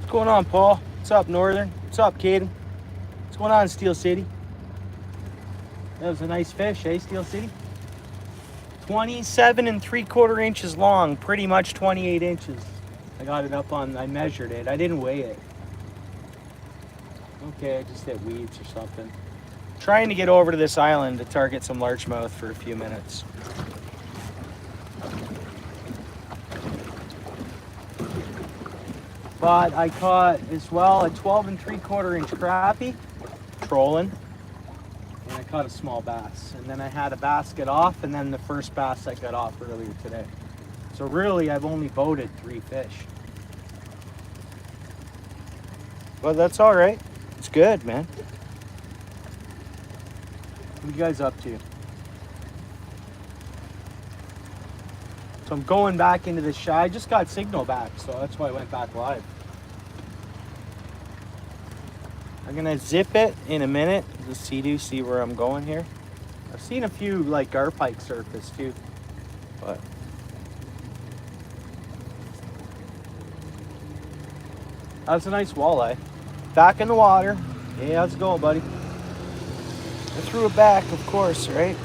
What's going on, Paul? What's up, Northern? What's up, Caden? What's going on, Steel City? That was a nice fish, eh, Steel City? 27 3/4 inches long, pretty much 28 inches. I got it up on, I measured it. I didn't weigh it. Okay, I just hit weeds or something. Trying to get over to this island to target some largemouth for a few minutes. But I caught as well a 12 3/4 inch crappie trolling, and I caught a small bass. And then I had a bass get off, and then the first bass I got off earlier today. So really, I've only boated 3 fish. But that's all right. It's good, man. What are you guys up to? So I'm going back into the shy. I just got signal back, so that's why I went back live. I'm gonna zip it in a minute. Just see where I'm going here. I've seen a few like garpike surface too, but that's a nice walleye. Back in the water. Hey, how's it going, buddy? I threw it back, of course, right?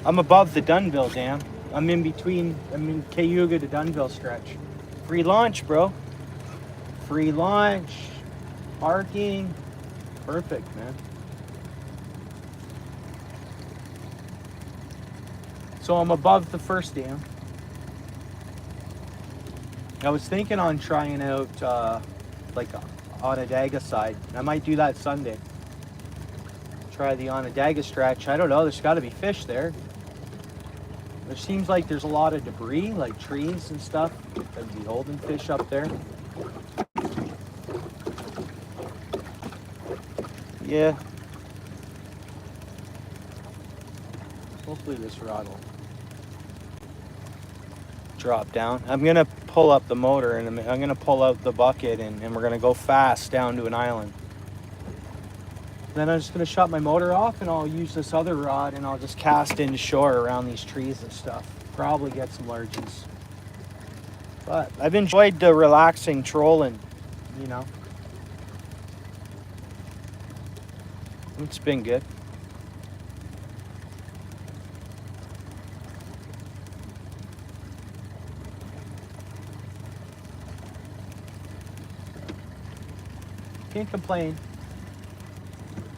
I'm above the Dunville Dam. I'm in Cayuga to Dunville stretch. Free launch, bro. Free launch. Parking. Perfect, man. So I'm above the first dam. I was thinking on trying out like Onondaga side. I might do that Sunday. Try the Onondaga stretch. I don't know, there's got to be fish there. There seems like there's a lot of debris, like trees and stuff. There'd be holding fish up there. Yeah. Hopefully this rod will drop down. I'm gonna pull up the motor and I'm gonna pull out the bucket and we're gonna go fast down to an island. Then I'm just gonna shut my motor off and I'll use this other rod and I'll just cast into shore around these trees and stuff. Probably get some largies. But I've enjoyed the relaxing trolling, you know. It's been good. Can't complain.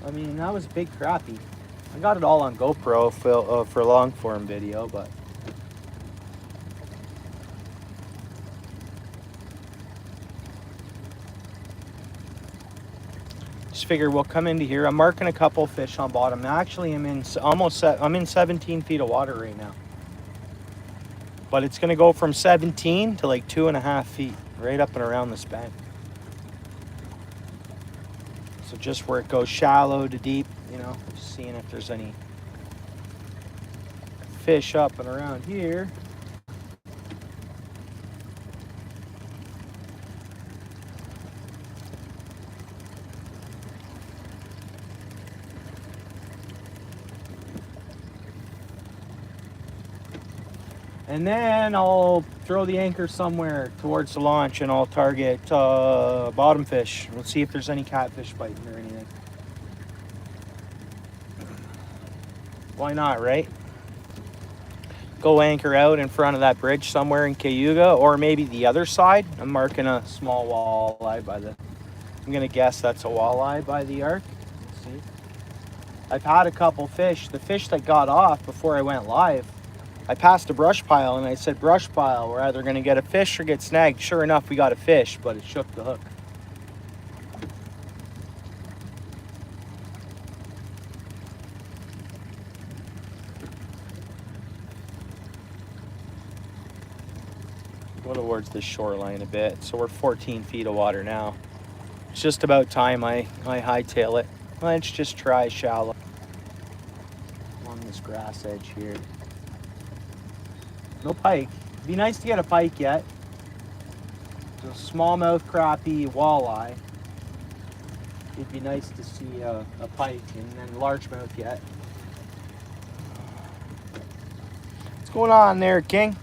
I mean, that was a big crappie. I got it all on GoPro for long form video, but just figure we'll come into here. I'm marking a couple fish on bottom. Actually, I'm in 17 feet of water right now. But it's gonna go from 17 to like 2.5 feet, right up and around this bank. So just where it goes shallow to deep, you know, just seeing if there's any fish up and around here. And then I'll throw the anchor somewhere towards the launch and I'll target bottom fish. Let's see if there's any catfish biting or anything. Why not, right? Go anchor out in front of that bridge somewhere in Cayuga or maybe the other side. I'm marking a small walleye by the, I'm gonna guess that's a walleye by the arc. Let's see. I've had a couple fish. The fish that got off before I went live, I passed a brush pile and I said, brush pile, we're either going to get a fish or get snagged. Sure enough, we got a fish, but it shook the hook. Go towards the shoreline a bit. So we're 14 feet of water now. It's just about time I hightail it. Let's just try shallow along this grass edge here. No pike. It'd be nice to get a pike yet. It's a smallmouth crappie walleye. It'd be nice to see a pike and then largemouth yet. What's going on there, King?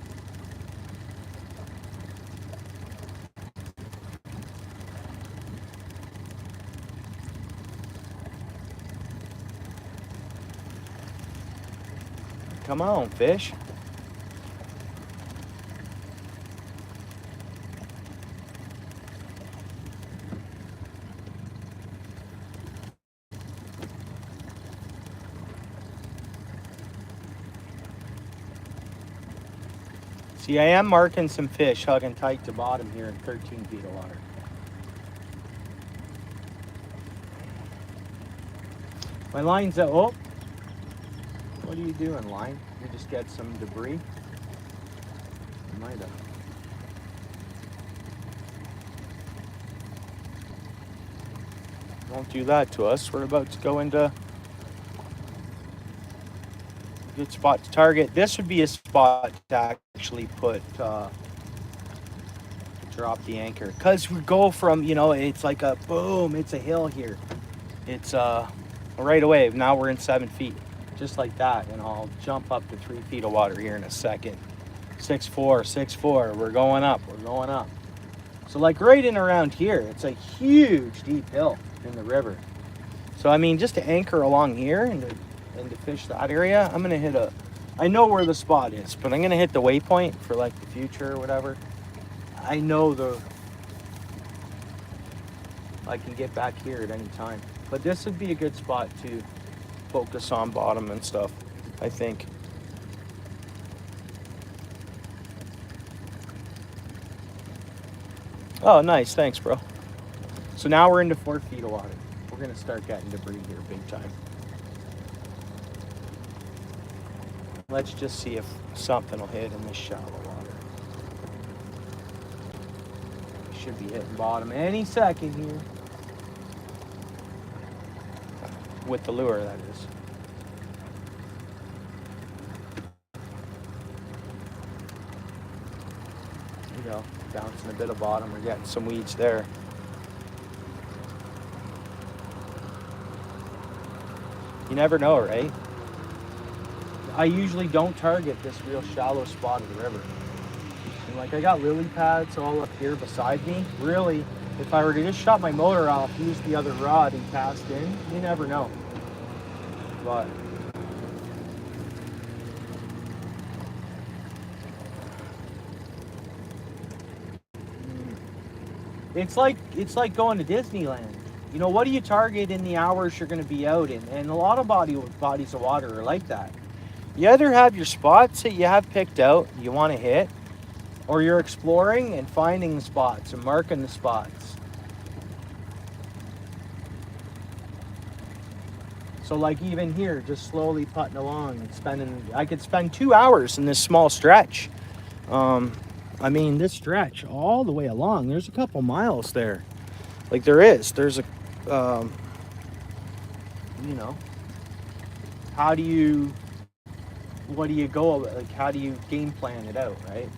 Come on, fish. See, I am marking some fish hugging tight to bottom here in 13 feet of water. My line's out. Oh, what are you doing, line? You just get some debris? You might have. Don't do that to us. We're about to go into a good spot to target. This would be a spot to actually put drop the anchor, because we go from, you know, it's like a boom, it's a hill here. It's right away. Now we're in 7 feet, just like that, and I'll jump up to 3 feet of water here in a second. 6'4", 6'4". We're going up. We're going up. So like right in around here, it's a huge deep hill in the river. So I mean, just to anchor along here and to fish that area, I'm gonna hit I know where the spot is, but I'm gonna hit the waypoint for like the future or whatever. I know I can get back here at any time. But this would be a good spot to focus on bottom and stuff, I think. Oh, nice. Thanks, bro. So now we're into 4 feet of water. We're going to start getting debris here big time. Let's just see if something will hit in this shallow water. Should be hitting bottom any second here. With the lure, that is. There you go. Bouncing a bit of bottom. We're getting some weeds there. You never know, right? I usually don't target this real shallow spot of the river. And like, I got lily pads all up here beside me. Really, if I were to just shut my motor off, use the other rod and cast in, you never know. But it's like going to Disneyland. You know, what do you target in the hours you're going to be out in? And a lot of bodies of water are like that. You either have your spots that you have picked out, you want to hit, or you're exploring and finding the spots and marking the spots. So like even here, just slowly putting along and I could spend 2 hours in this small stretch. I mean, this stretch all the way along, there's a couple miles there. Like there's a, you know, what do you go, like how do you game plan it out, right?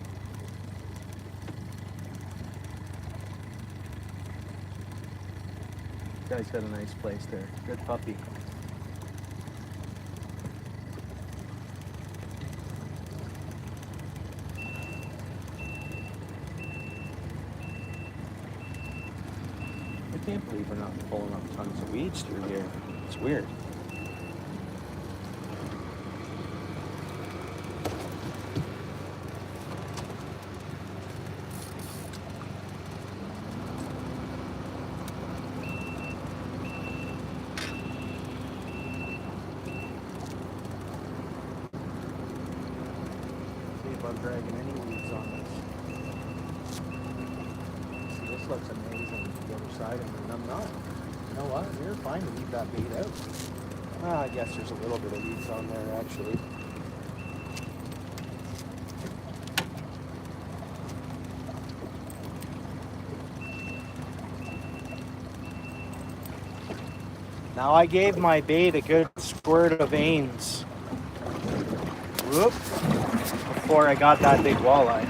This guy's got a nice place there. Good puppy. I can't believe we're not pulling up tons of weeds through here. It's weird. See if I'm dragging any weeds on this. See, this looks amazing. The other side of it, and I'm not. You know what? We're fine to leave that bait out. I guess there's a little bit of weeds on there actually. Now I gave my bait a good squirt of Ains. Whoop! Before I got that big walleye.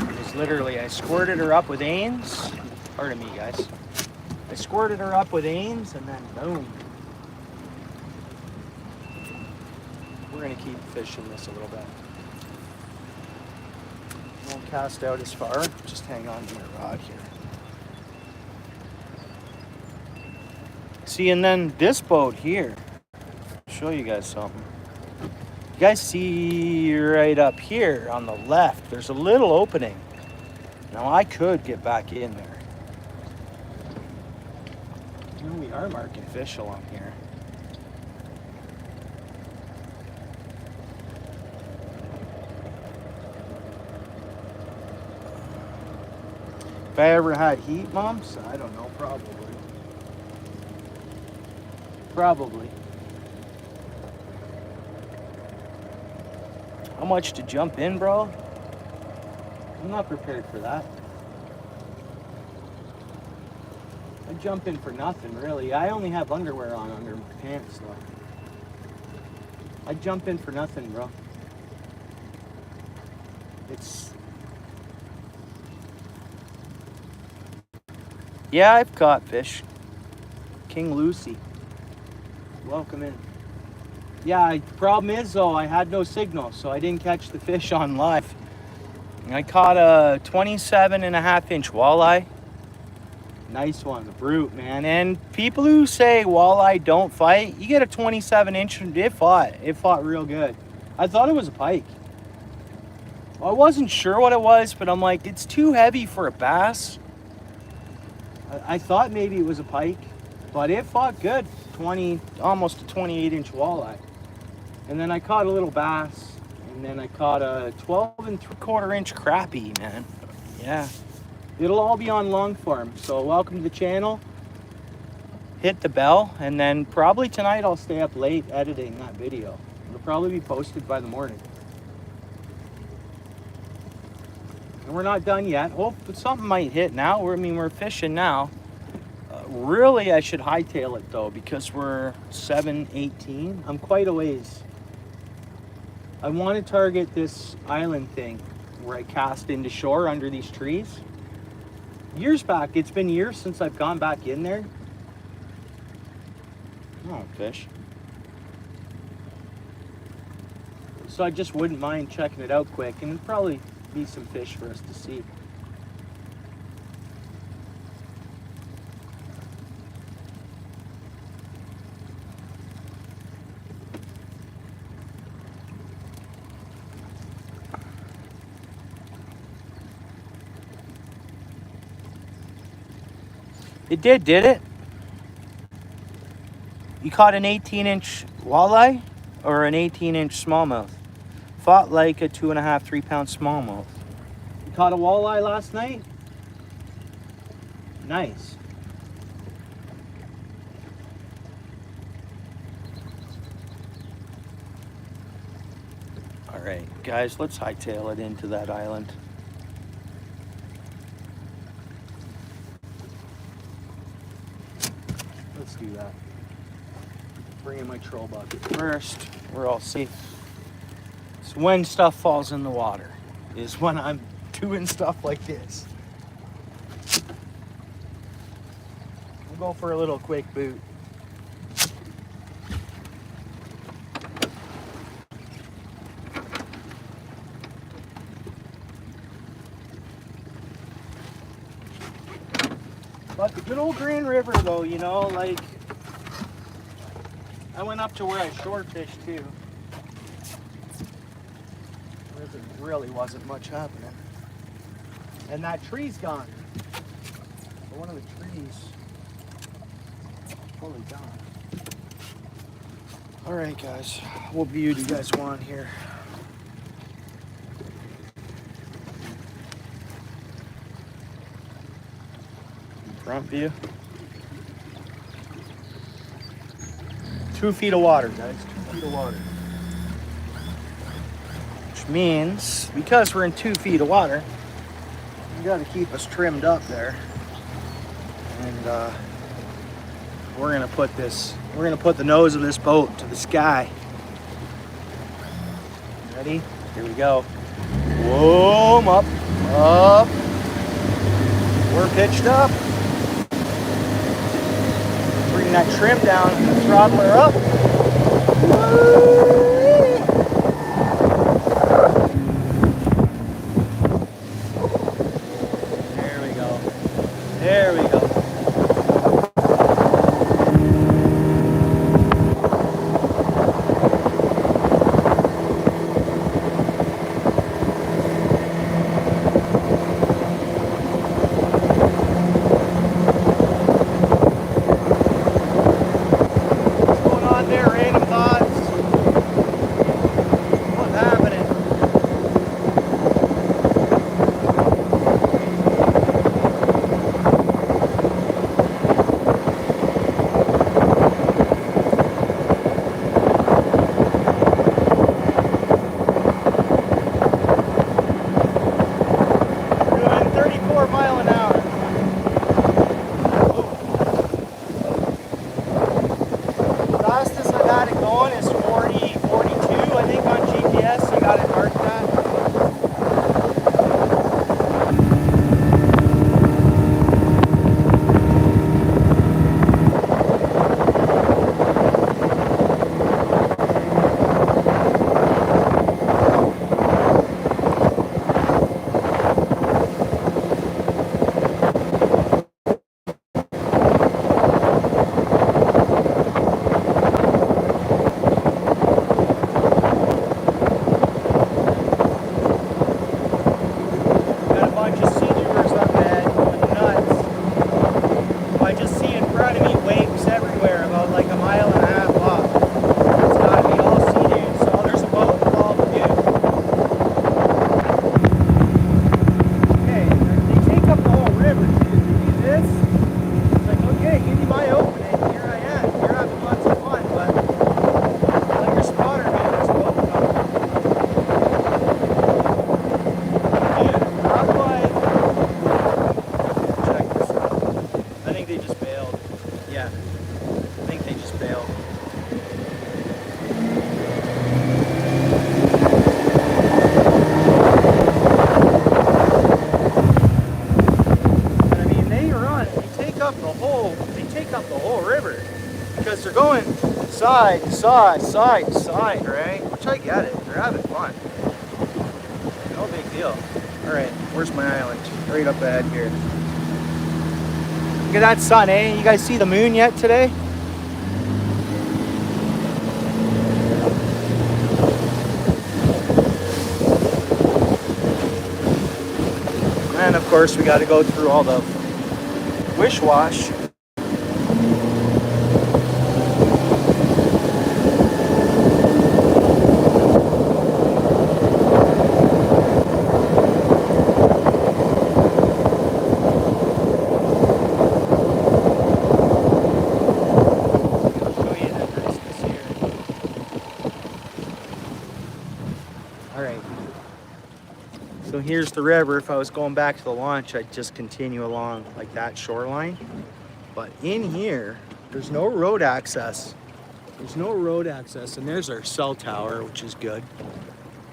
It was literally, I squirted her up with Ains. Pardon me, guys. I squirted her up with Ains and then boom. We're gonna keep fishing this a little bit. Won't cast out as far, just hang on to my rod here. See, and then this boat here, I'll show you guys something. guys see right up here on the left, there's a little opening. Now I could get back in there. You know, we are marking fish along here. If I ever had heat bumps, I don't know, probably. Probably. How much to jump in, bro? I'm not prepared for that. I jump in for nothing, really. I only have underwear on under my pants, though. I jump in for nothing, bro. It's... Yeah, I've caught fish. King Lucy. Welcome in. Yeah, problem is, though, I had no signal, so I didn't catch the fish on live. I caught a 27.5-inch walleye. Nice one, the brute, man. And people who say walleye don't fight, you get a 27-inch, it fought. It fought real good. I thought it was a pike. I wasn't sure what it was, but I'm like, it's too heavy for a bass. I thought maybe it was a pike, but it fought good. Almost a 28-inch walleye. And then I caught a little bass, and then I caught a 12.75-inch crappie, man. Yeah. It'll all be on long form. So welcome to the channel. Hit the bell, and then probably tonight I'll stay up late editing that video. It'll probably be posted by the morning. And we're not done yet. Oh, but something might hit now. We're fishing now. Really, I should hightail it though, because we're 7:18. I'm quite a ways. I want to target this island thing where I cast into shore under these trees. Years back, it's been years since I've gone back in there. Oh, fish. So I just wouldn't mind checking it out quick, and it'd probably be some fish for us to see. It did it? You caught an 18-inch walleye or an 18-inch smallmouth? Fought like a 2.5, 3-pound smallmouth. You caught a walleye last night? Nice. All right, guys, let's hightail it into that island. Let's do that. Bring in my troll bucket first. We're all safe. So when stuff falls in the water is when I'm doing stuff like this. We'll go for a little quick boot. But the good old Grand River, though, you know, like, I went up to where I shore fished, too. There really wasn't much happening. And that tree's gone. One of the trees fully gone. All right, guys. What view do you guys want here? Front view. 2 feet of water, guys. 2 feet of water. Which means, because we're in 2 feet of water, you got to keep us trimmed up there. And we're gonna put the nose of this boat to the sky. Ready? Here we go. Whoa, up, up. We're pitched up. Bring that trim down, throttle her up. Woo! There we go. There we go. side to side, side to side, right? Which I get it. They're having fun. No big deal. All right, where's my island? Right up ahead here. Look at that sun, eh? You guys see the moon yet today? And of course, we got to go through all the wish wash. So here's the river. If I was going back to the launch, I'd just continue along like that shoreline. But in here, there's no road access. There's no road access, and there's our cell tower, which is good,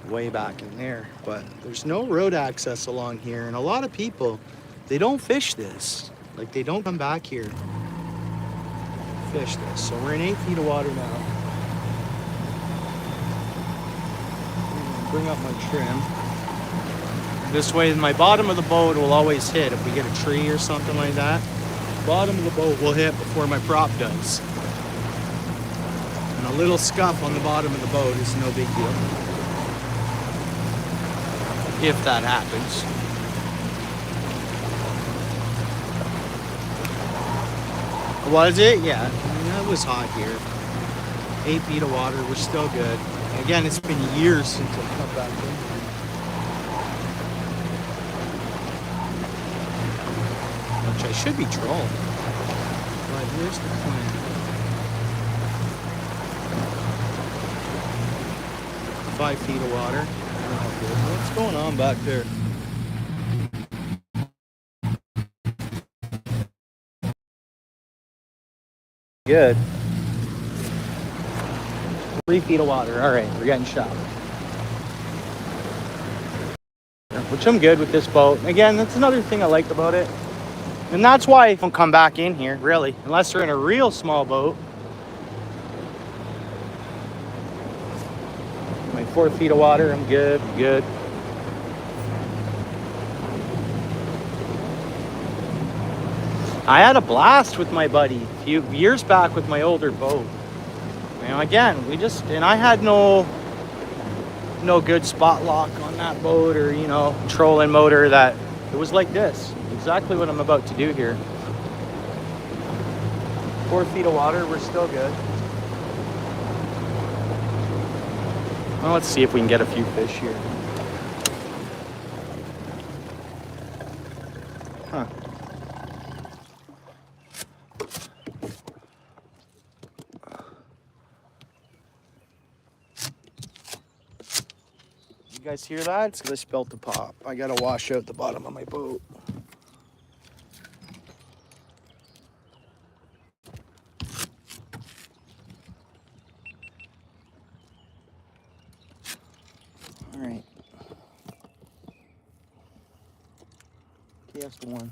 way back in there. But there's no road access along here, and a lot of people, they don't fish this. Like, they don't come back here, fish this. So we're in 8 feet of water now. Bring up my trim. This way, my bottom of the boat will always hit if we get a tree or something like that. Bottom of the boat will hit before my prop does. And a little scuff on the bottom of the boat is no big deal. If that happens. Was it? Yeah. I mean, it was hot here. 8 feet of water. We're still good. Again, it's been years since I've come back in. Which I should be trolling. But here's the plan. 5 feet of water. What's going on back there? Good. 3 feet of water. All right, we're getting shot. Which I'm good with this boat. Again, that's another thing I liked about it. And that's why I don't come back in here, really. Unless they're in a real small boat. My 4 feet of water, I'm good, good. I had a blast with my buddy a few years back with my older boat. You know, again, and I had no good spot lock on that boat or, you know, trolling motor that it was like this. Exactly what I'm about to do here. 4 feet of water, we're still good. Well, let's see if we can get a few fish here. Huh. You guys hear that? It's because I spilled the pop. I gotta wash out the bottom of my boat. All right. KS1.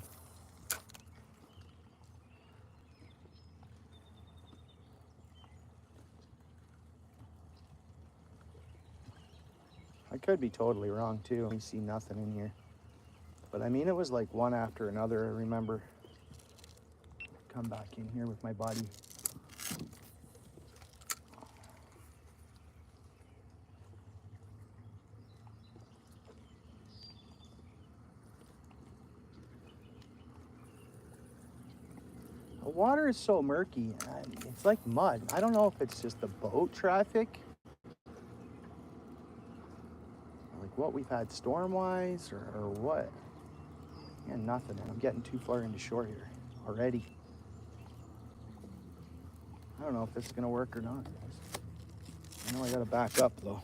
I could be totally wrong too. I see nothing in here. But I mean, it was like one after another. I remember come back in here with my buddy. The water is so murky. It's like mud. I don't know if it's just the boat traffic. Like what we've had storm-wise or what. Yeah, nothing. I'm getting too far into shore here already. I don't know if this is gonna work or not. I know I gotta back up though.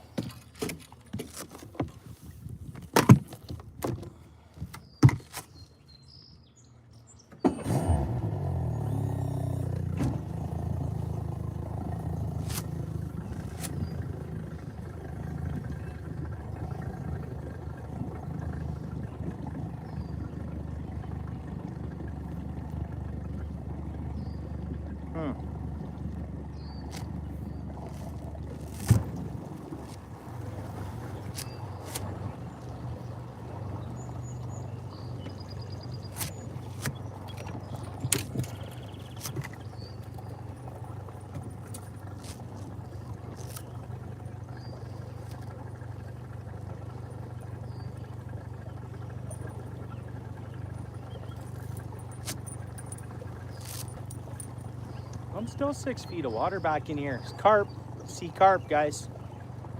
I'm still 6 feet of water back in here. It's carp. See carp, guys.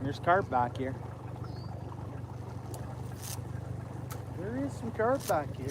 There's carp back here. There is some carp back here.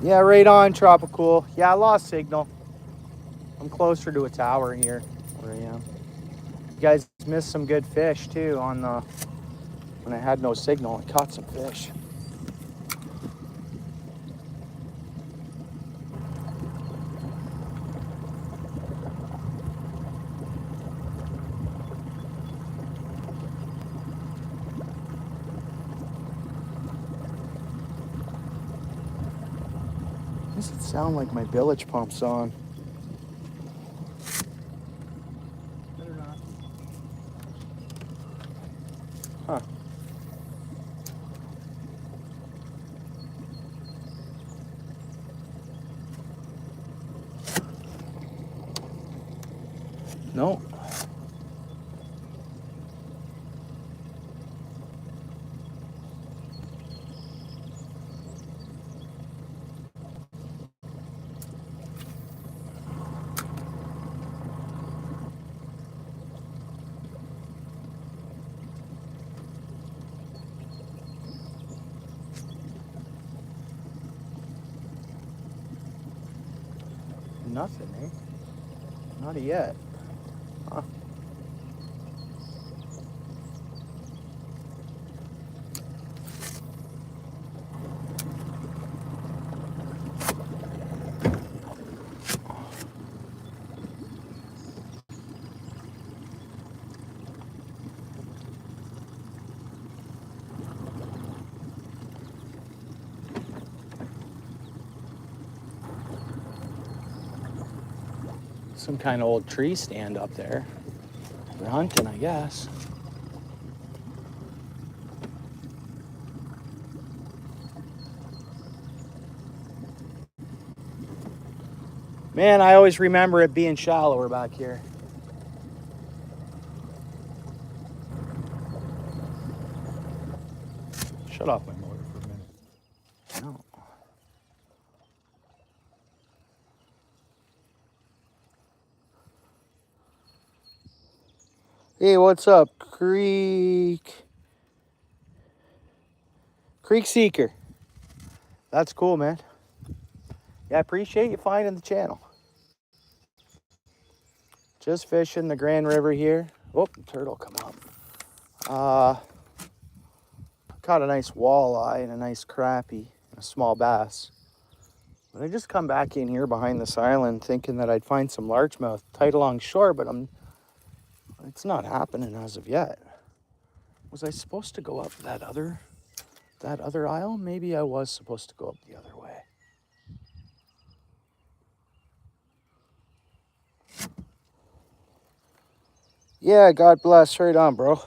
Yeah, right on, Tropical. Yeah, I lost signal. I'm closer to a tower here where I am. You guys missed some good fish too on the when I had no signal. I caught some fish. Does it sound like my bilge pump's on? Better not. Huh. No. Nothing, eh? Not yet. Huh. Some kind of old tree stand up there. They're hunting, I guess. Man, I always remember it being shallower back here. Shut off my motor for a minute. No. Hey, what's up, Creek Seeker? That's cool, man. Yeah, I appreciate you finding the channel. Just fishing the Grand River here. Oh, turtle come up. Caught a nice walleye and a nice crappie and a small bass. But I just come back in here behind this island thinking that I'd find some largemouth tight along shore, but it's not happening as of yet. Was I supposed to go up that other aisle? Maybe I was supposed to go up the other way. Yeah, God bless. Right on, bro.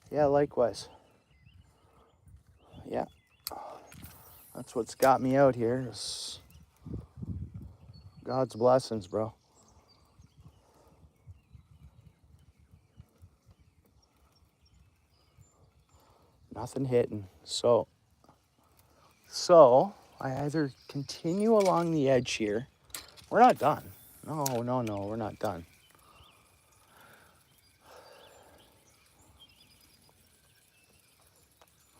Yeah, likewise. Yeah. That's what's got me out here is God's blessings, bro. Nothing hitting. So I either continue along the edge here. We're not done. No, we're not done.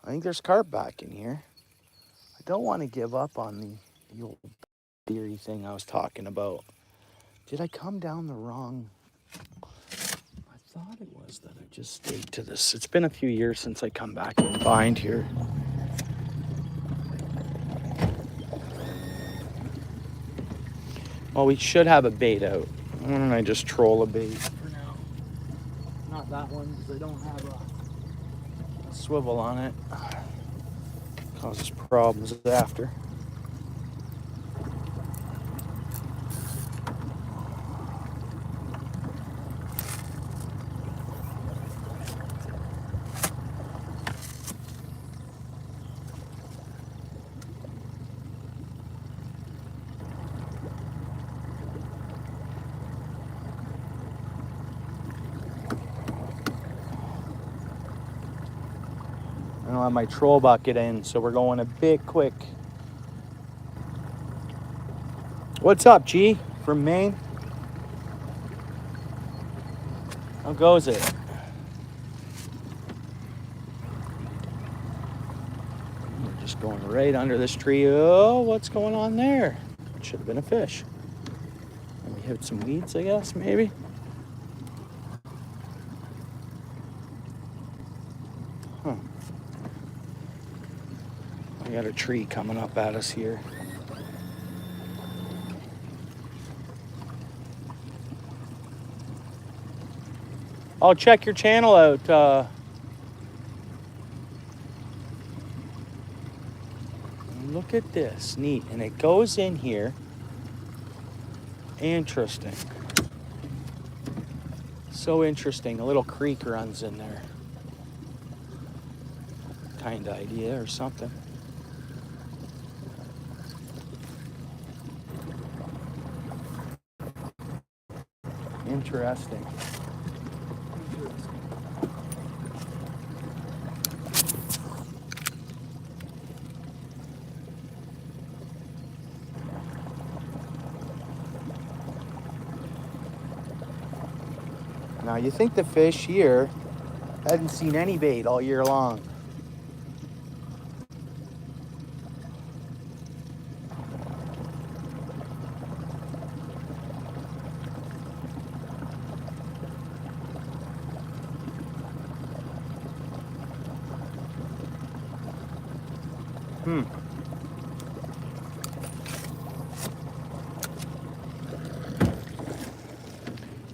I think there's carp back in here. I don't want to give up on the old theory thing I was talking about. Did I come down the wrong? I thought it was that I just stayed to this. It's been a few years since I come back and bind here. Well, we should have a bait out. Why don't I just troll a bait for now? Not that one, because I don't have a swivel on it. Causes problems after. I don't have my troll bucket in, so we're going a bit quick. What's up, G? From Maine? How goes it? We're just going right under this tree. Oh, what's going on there? Should have been a fish. We hit some weeds, I guess, maybe. Huh. I got a tree coming up at us here. I'll check your channel out. Look at this, neat. And it goes in here. Interesting. So interesting. A little creek runs in there. Kind of idea or something. Interesting. Now you think the fish here hadn't seen any bait all year long.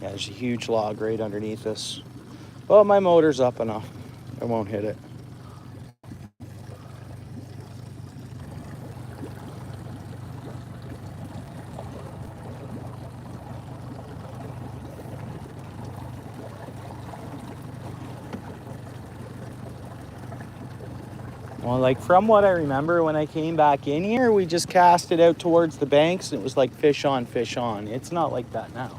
Yeah, there's a huge log right underneath us. Well, my motor's up enough. I won't hit it. Well, like from what I remember when I came back in here, we just cast it out towards the banks and it was like fish on, fish on. It's not like that now.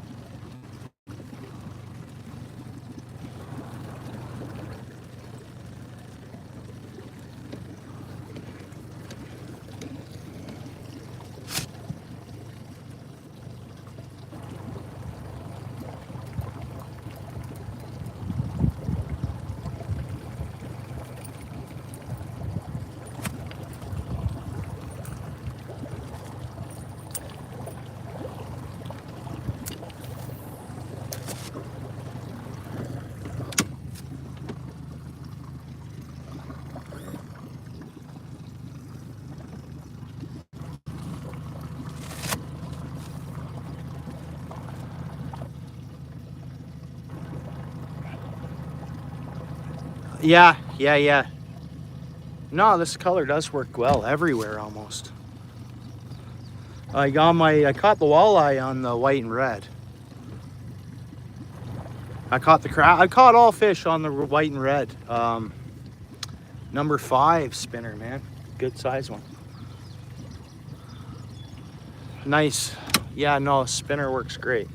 Yeah. No, this color does work well everywhere almost. I caught the walleye on the white and red. I caught the crab. I caught all fish on the white and red. Number 5 spinner, man. Good size one. Nice. Yeah, no, spinner works great.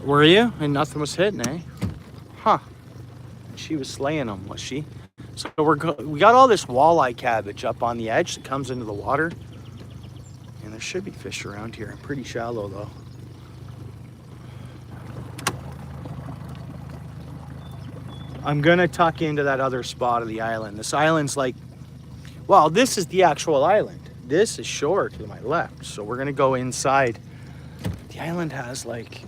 Were you? And nothing was hitting, eh? Huh. She was slaying them, was she? So we got all this walleye cabbage up on the edge that comes into the water. And there should be fish around here. Pretty shallow, though. I'm going to tuck into that other spot of the island. This island's like, well, this is the actual island. This is shore to my left. So we're going to go inside. The island has like...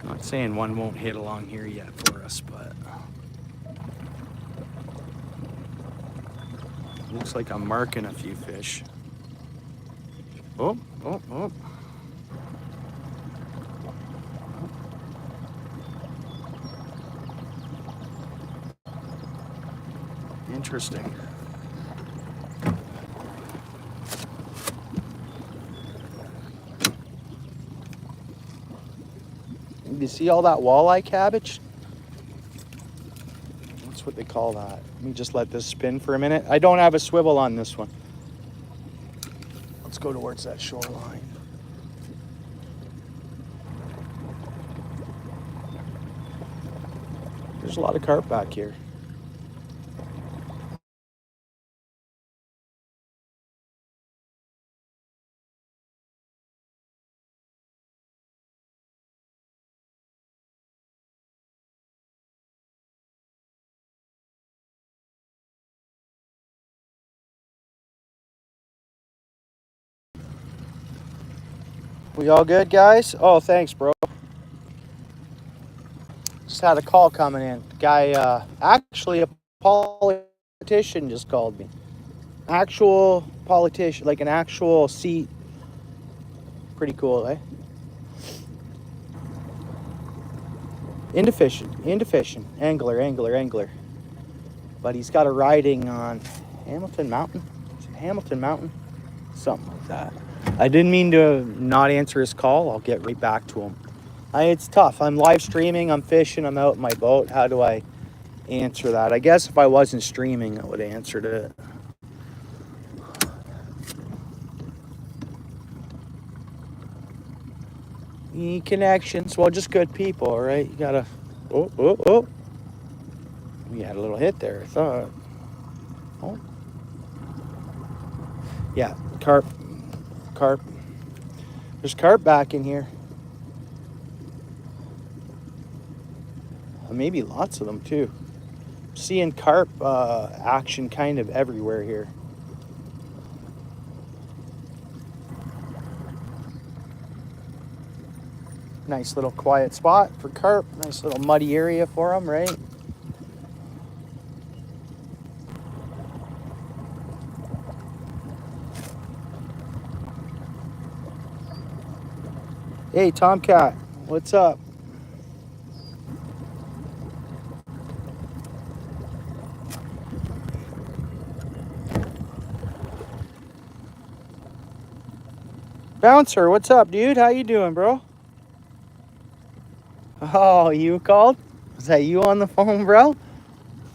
Not saying one won't hit along here yet for us, but looks like I'm marking a few fish. Oh, oh, oh. Interesting. You see all that walleye cabbage? That's what they call that. Let me just let this spin for a minute. I don't have a swivel on this one. Let's go towards that shoreline. There's a lot of carp back here. We all good, guys? Oh, thanks, bro. Just had a call coming in. Guy, actually a politician just called me. Actual politician, like an actual seat. Pretty cool, eh? Into fishing. Angler. But he's got a riding on Hamilton Mountain. Is it Hamilton Mountain? Something like that. I didn't mean to not answer his call. I'll get right back to him. It's tough. I'm live streaming. I'm fishing. I'm out in my boat. How do I answer that? I guess if I wasn't streaming, I would have answered it. Connections. Well, just good people, all right? You gotta... Oh. We had a little hit there, I thought. Oh. Yeah, carp. There's carp back in here. Maybe lots of them too. Seeing carp action kind of everywhere here. Nice little quiet spot for carp. Nice little muddy area for them, right? Hey, Tomcat, what's up? Bouncer, what's up, dude? How you doing, bro? Oh, you called? Was that you on the phone, bro?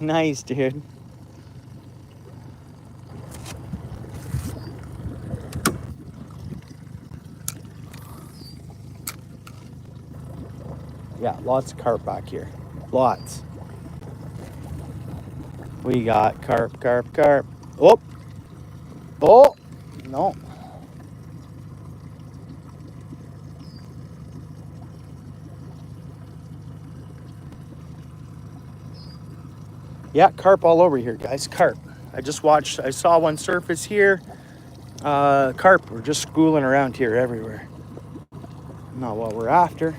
Nice, dude. Yeah, lots of carp back here. Lots. We got carp. Oh, no. Yeah, carp all over here, guys. Carp. I saw one surface here. Carp were just schooling around here everywhere. Not what we're after.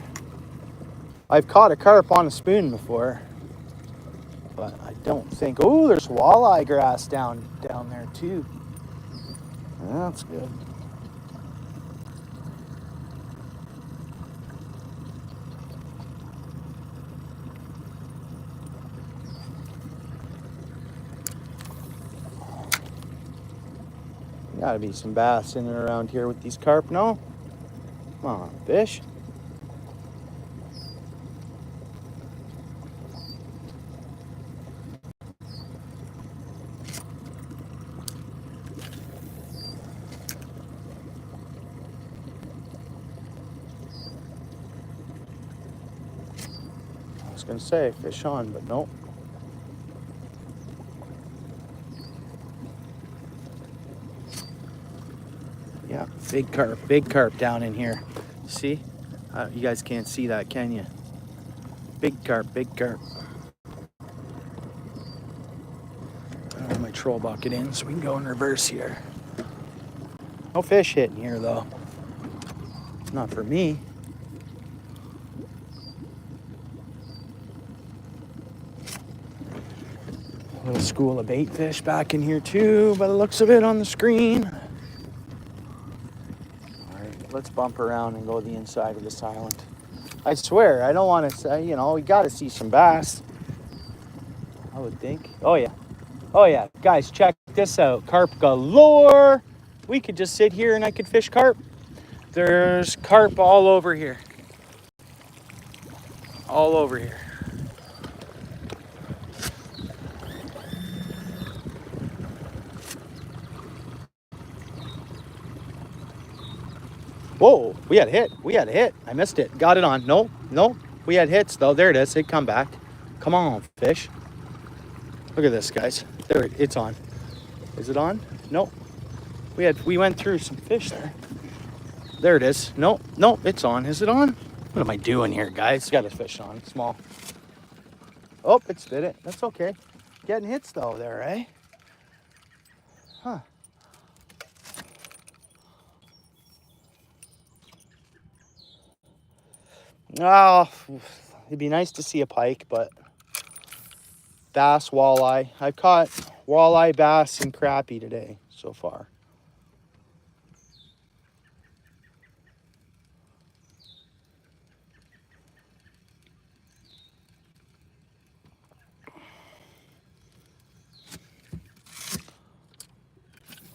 I've caught a carp on a spoon before, but I don't think... Oh, there's walleye grass down there too. That's good. Gotta be some bass in and around here with these carp, no? Come on, fish. I was gonna say fish on, but nope. Yeah, big carp down in here. See? You guys can't see that, can you? Big carp. I don't have my troll bucket in, so we can go in reverse here. No fish hitting here, though. Not for me. A little school of bait fish back in here, too, by the looks of it on the screen. let's bump around and go the inside of this island. I swear, I don't want to say, you know, we got to see some bass, I would think. Oh yeah. Oh yeah, guys, check this out. Carp galore. We could just sit here and I could fish carp. There's carp all over here. All over here. Whoa, we had a hit. We had a hit. I missed it. Got it on. No, no. We had hits though. There it is. It come back. Come on, fish. Look at this, guys. There, it's on. Is it on? Nope. We went through some fish there. There it is. Nope, nope, it's on. Is it on? What am I doing here, guys? Got a fish on. Small. Oh, it spit it. That's okay. Getting hits though there, eh? Huh. Oh, it'd be nice to see a pike, but bass, walleye. I've caught walleye, bass, and crappie today so far.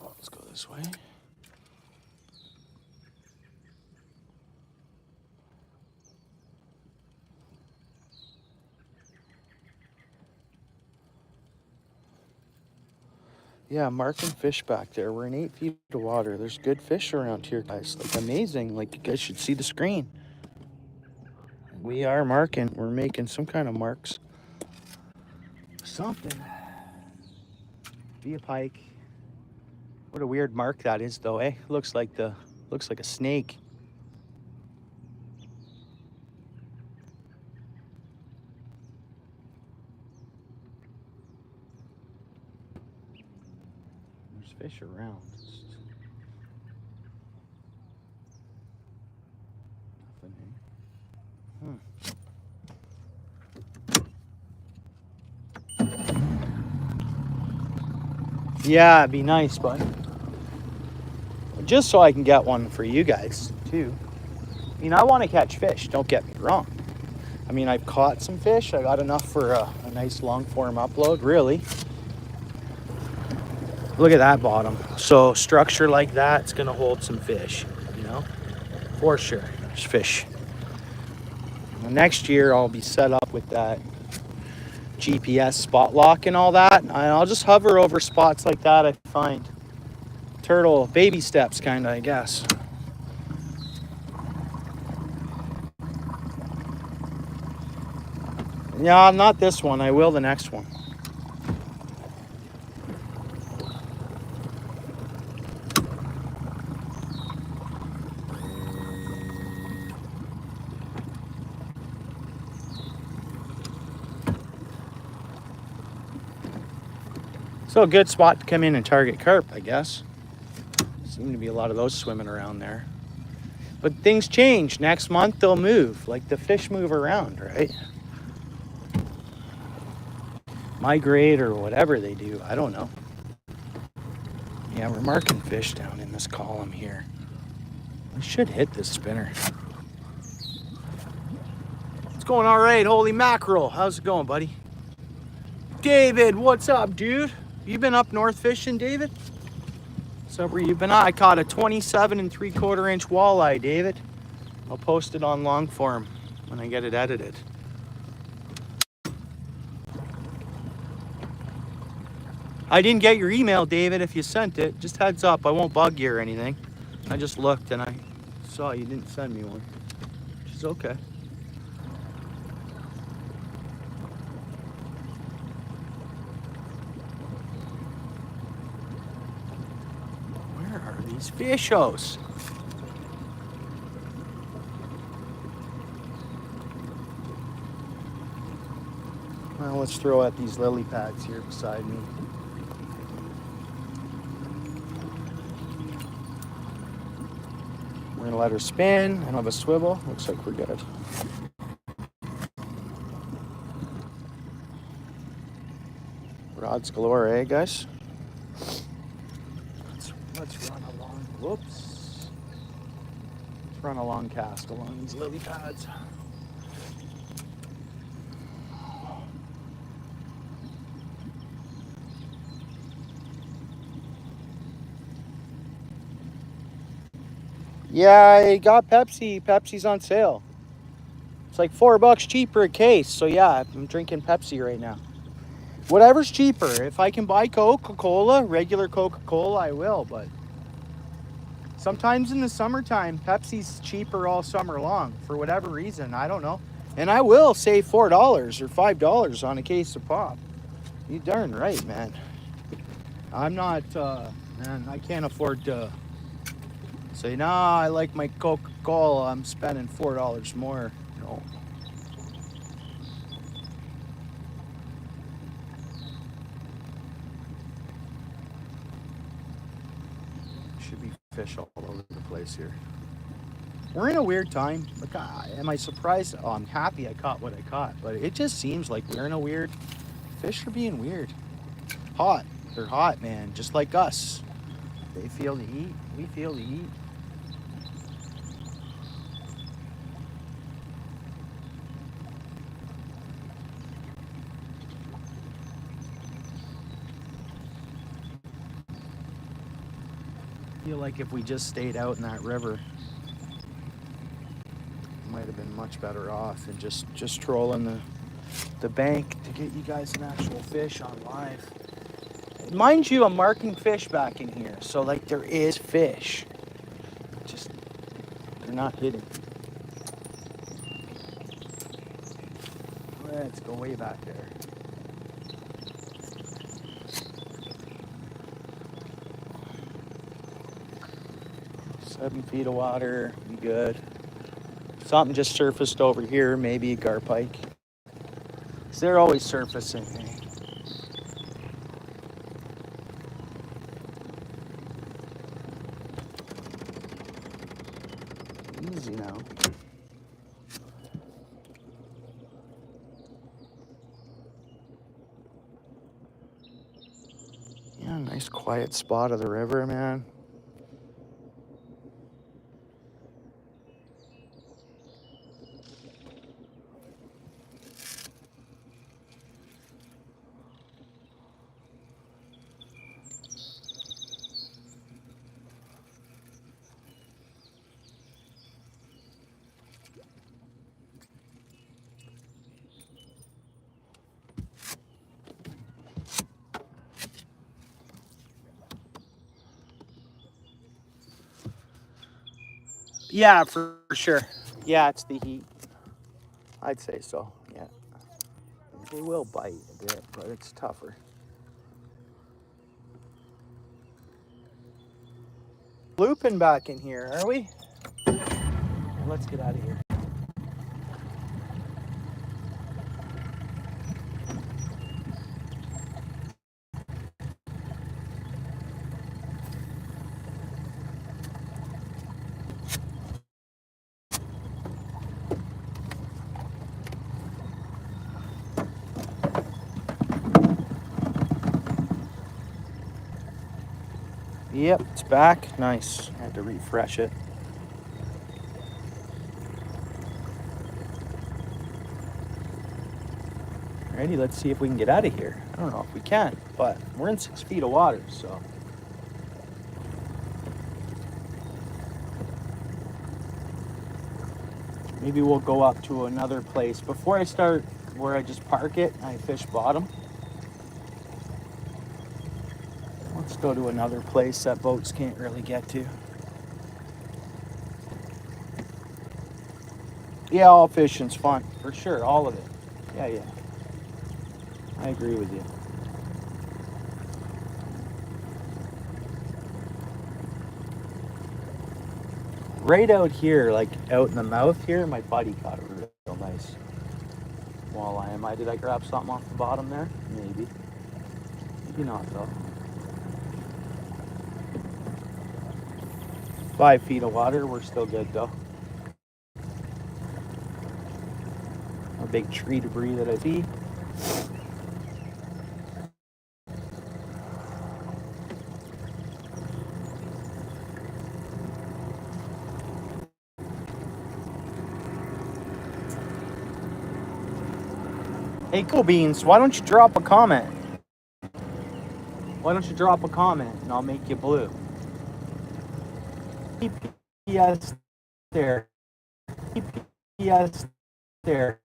Let's go this way. Yeah, marking fish back there. We're in 8 feet of water. There's good fish around here, guys. Like, amazing. Like, you guys should see the screen. We are marking. We're making some kind of marks. Something. Be a pike. What a weird mark that is, though, eh? Looks like a snake. There's fish around. Nothing, eh? Yeah, it'd be nice, but just so I can get one for you guys, too. I mean, I want to catch fish, don't get me wrong. I mean, I've caught some fish. I got enough for a nice long form upload, really. Look at that bottom. So structure like that's gonna hold some fish, you know, for sure. There's fish. Well, next year I'll be set up with that GPS spot lock and all that. And I'll just hover over spots like that I find. Turtle, baby steps kind of, I guess. Yeah, not this one. I will the next one. So a good spot to come in and target carp, I guess. Seem to be a lot of those swimming around there. But things change. Next month they'll move. Like the fish move around, right? Migrate or whatever they do. I don't know. Yeah, we're marking fish down in this column here. We should hit this spinner. It's going all right. Holy mackerel. How's it going, buddy? David, what's up, dude? You been up north fishing, David? So where you been at? I caught a 27 3/4 inch walleye, David. I'll post it on long form when I get it edited. I didn't get your email, David, if you sent it. Just heads up, I won't bug you or anything. I just looked and I saw you didn't send me one, which is okay. These fishos. Well, let's throw out these lily pads here beside me. We're gonna let her spin and have a swivel. Looks like we're good. Rods galore, eh, guys? Let's run along. Whoops. Run a long cast along these lily pads. Yeah, I got Pepsi. Pepsi's on sale. It's like $4 cheaper a case. So yeah, I'm drinking Pepsi right now. Whatever's cheaper. If I can buy Coca-Cola, regular Coca-Cola, I will. But sometimes in the summertime, Pepsi's cheaper all summer long for whatever reason. I don't know. And I will save $4 or $5 on a case of pop. You darn right, man. I'm not, man, I can't afford to say, nah, I like my Coca-Cola. I'm spending $4 more. No. Should be fish all over the place here. We're in a weird time. Like, am I surprised? Oh, I'm happy I caught what I caught, but it just seems like we're in a weird. Fish are being weird. Hot. They're hot, man. Just like us. They feel the heat. We feel the heat. I feel like if we just stayed out in that river, might have been much better off and just trolling the bank to get you guys an actual fish on live. Mind you, I'm marking fish back in here, so like there is fish. Just they're not hitting. Let's go way back there. Seven feet of water, be good. Something just surfaced over here, maybe a carp pike. They're always surfacing. Easy now. Yeah, nice quiet spot of the river, man. Yeah, for sure. Yeah, it's the heat. I'd say so, yeah. They will bite a bit, but it's tougher. Looping back in here, are we? Let's get out of here. Yep, it's back. Nice. I had to refresh it. Alrighty, let's see if we can get out of here. I don't know if we can, but we're in 6 feet of water, so. Maybe we'll go up to another place. Before I start where I just park it, I fish bottom. Let's go to another place that boats can't really get to. Yeah, all fishing's fun, for sure, all of it. Yeah. I agree with you. Right out here, like out in the mouth here, my buddy caught a real nice walleye. Did I grab something off the bottom there? Maybe. Maybe not though. 5 feet of water, we're still good though. A big tree debris that I see. Hey, Cool Beans, why don't you drop a comment? Why don't you drop a comment and I'll make you blue? PPS there. PPS there.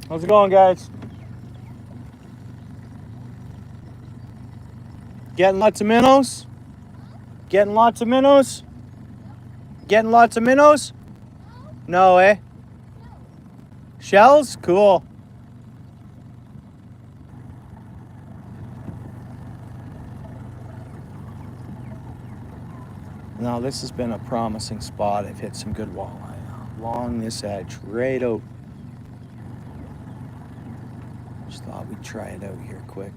How's it going, guys? Getting lots of minnows? Getting lots of minnows? Getting lots of minnows? No, eh? Shells? Cool. Now, this has been a promising spot. I've hit some good walleye along this edge, right out. Just thought we'd try it out here quick.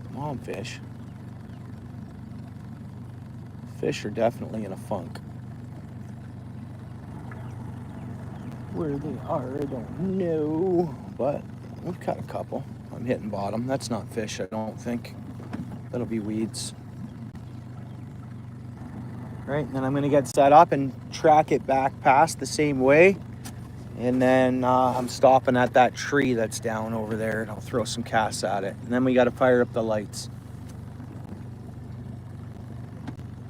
Come on, fish. Fish are definitely in a funk. Where they are, I don't know. But we've caught a couple. I'm hitting bottom. That's not fish, I don't think. That'll be weeds. Right, then I'm gonna get set up and track it back past the same way. And then I'm stopping at that tree that's down over there and I'll throw some casts at it. And then we gotta fire up the lights.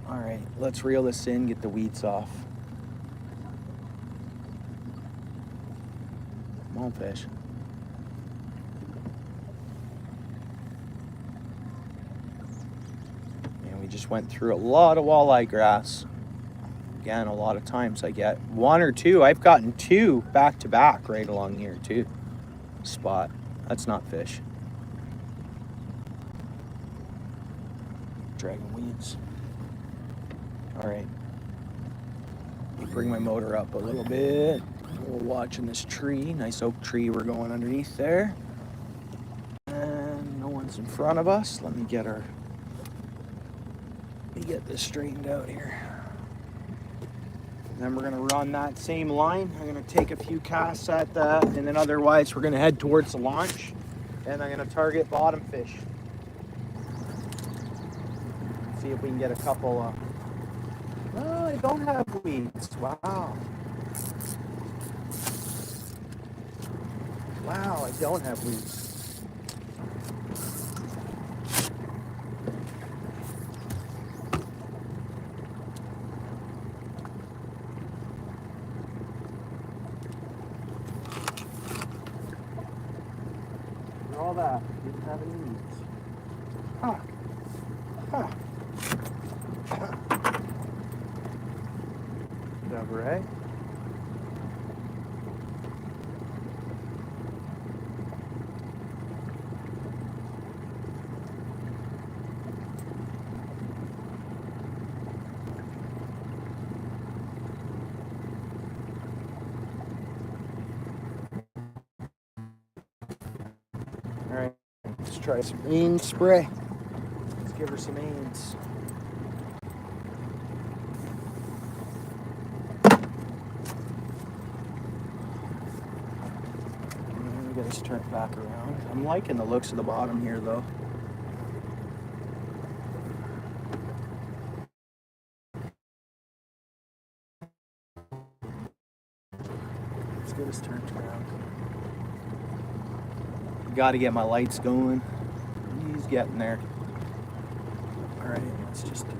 All right, let's reel this in, get the weeds off. Come on, fish. And we just went through a lot of walleye grass. Again, a lot of times I get one or two. I've gotten two back to back right along here too. Spot. That's not fish. Dragon weeds. All right. Bring my motor up a little bit. We're watching this tree. Nice oak tree we're going underneath there. And no one's in front of us. Let me get this straightened out here. Then we're gonna run that same line. I'm gonna take a few casts at that, and then otherwise we're gonna head towards the launch, and I'm gonna target bottom fish. See if we can get a couple. No, I don't have weeds. Wow. Wow, I don't have weeds. All that didn't have any weeds. Huh. Huh. Whatever, eh? All right, let's try some Ains spray. Let's give her some Ains. We gotta just turn it back around. I'm liking the looks of the bottom here though. Let's get us turned around. Gotta get my lights going. He's getting there. All right, let's just do